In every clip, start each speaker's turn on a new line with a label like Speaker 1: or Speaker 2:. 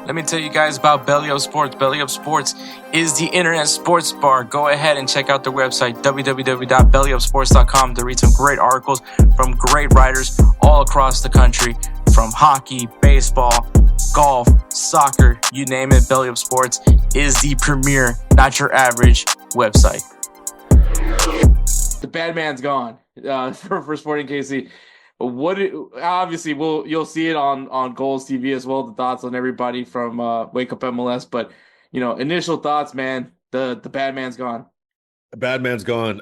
Speaker 1: Let me tell you guys about Belly Up Sports. Belly Up Sports is the internet sports bar. Go ahead and check out their website, www.bellyupsports.com, to read some great articles from great writers all across the country, from hockey, baseball, golf, soccer, you name it. Belly Up Sports is the premier, not your average website.
Speaker 2: The bad man's gone for Sporting KC. Obviously you'll see it on Goals TV as well. The thoughts on everybody from Wake Up MLS, but initial thoughts, man. The bad man's gone.
Speaker 3: The bad man's gone.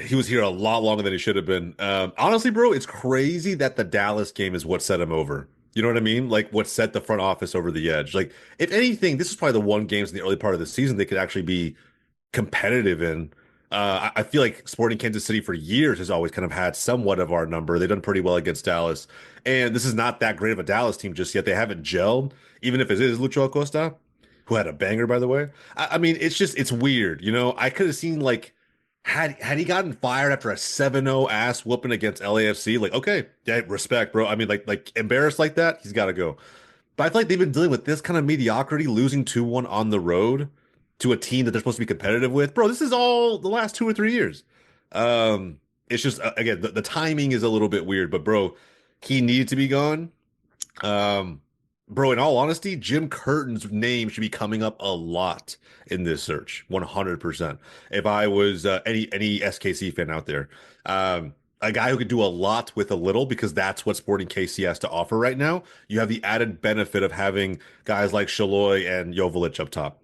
Speaker 3: He was here a lot longer than he should have been. Honestly, bro, it's crazy that the Dallas game is what set him over. You know what I mean? Like what set the front office over the edge. Like if anything, this is probably the one games in the early part of the season they could actually be competitive in. I feel like Sporting Kansas City for years has always kind of had somewhat of our number. They've done pretty well against Dallas. And this is not that great of a Dallas team just yet. They haven't gelled, even if it is Lucho Acosta, who had a banger, by the way. I mean, it's weird. I could have seen, like, had he gotten fired after a 7-0 ass whooping against LAFC, like, okay, yeah, respect, bro. I mean, like embarrassed like that, he's got to go. But I feel like they've been dealing with this kind of mediocrity, losing 2-1 on the road to a team that they're supposed to be competitive with. Bro, this is all the last 2 or 3 years. It's just, again, the timing is a little bit weird, but bro, he needed to be gone. Bro, in all honesty, Jim Curtin's name should be coming up a lot in this search, 100%. If I was any SKC fan out there, a guy who could do a lot with a little, because that's what Sporting KC has to offer right now. You have the added benefit of having guys like Shaloy and Joveljic up top.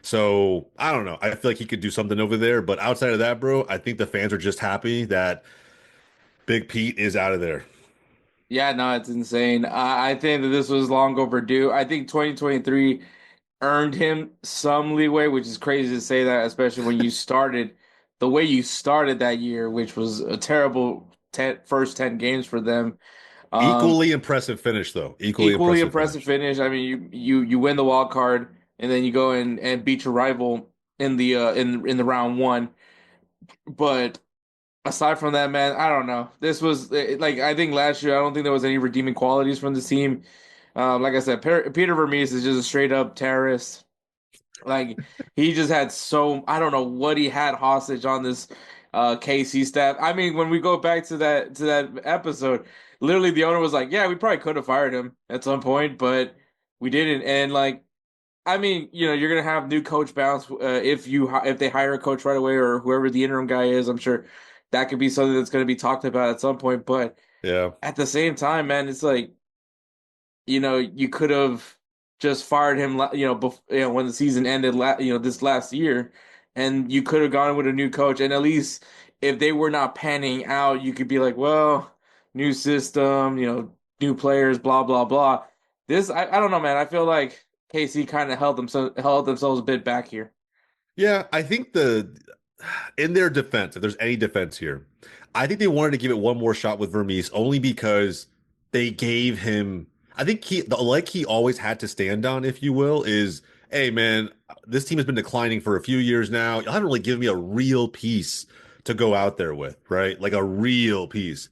Speaker 3: So I don't know. I feel like he could do something over there, but outside of that, bro, I think the fans are just happy that Big Pete is out of there.
Speaker 2: Yeah, no, it's insane. I think that this was long overdue. I think 2023 earned him some leeway, which is crazy to say that, especially when you started the way you started that year, which was a terrible first 10 games for them.
Speaker 3: Equally impressive finish, though.
Speaker 2: Equally impressive finish. I mean, you win the wild card, and then you go and beat your rival in the in the round one. But aside from that, man, I don't know. This was like, I think last year, I don't think there was any redeeming qualities from the team. Like I said, Peter Vermes is just a straight up terrorist. Like he just had I don't know what he had hostage on this KC staff. I mean, when we go back to that episode, literally the owner was like, "Yeah, we probably could have fired him at some point, but we didn't." And like, I mean, you're gonna have new coach bounce if they hire a coach right away, or whoever the interim guy is. I'm sure that could be something that's gonna be talked about at some point. But
Speaker 3: yeah,
Speaker 2: at the same time, man, it's like, you could have just fired him, when the season ended, this last year, and you could have gone with a new coach. And at least if they were not panning out, you could be like, well, new system, new players, blah blah blah. I don't know, man. I feel like KC kind of held themselves a bit back here.
Speaker 3: yeah. I think in their defense, if there's any defense here, I think they wanted to give it one more shot with Vermes, only because they gave him. I think the leg he always had to stand on, if you will, is, hey man, this team has been declining for a few years now. You haven't really given me a real piece to go out there with, right? Like a real piece.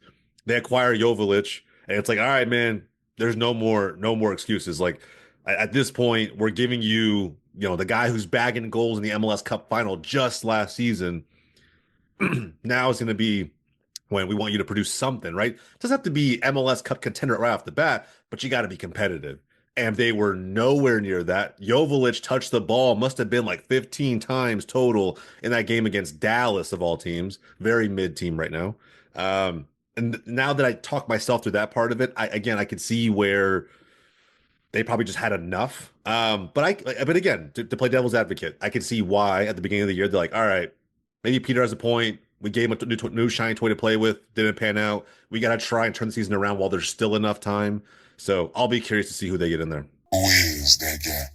Speaker 3: They acquire Joveljic, and it's like, all right, man, there's no more excuses. Like at this point, we're giving you, the guy who's bagging goals in the MLS Cup final just last season. Now it's going to be when we want you to produce something, right? It doesn't have to be MLS Cup contender right off the bat, but you got to be competitive. And they were nowhere near that. Joveljic touched the ball, must have been like 15 times total in that game against Dallas, of all teams. Very mid team right now. And now that I talk myself through that part of it, I could see where they probably just had enough. But again, to play devil's advocate, I could see why at the beginning of the year they're like, all right, maybe Peter has a point. We gave him a new shiny toy to play with. Didn't pan out. We got to try and turn the season around while there's still enough time. So I'll be curious to see who they get in there.
Speaker 4: Who is that guy?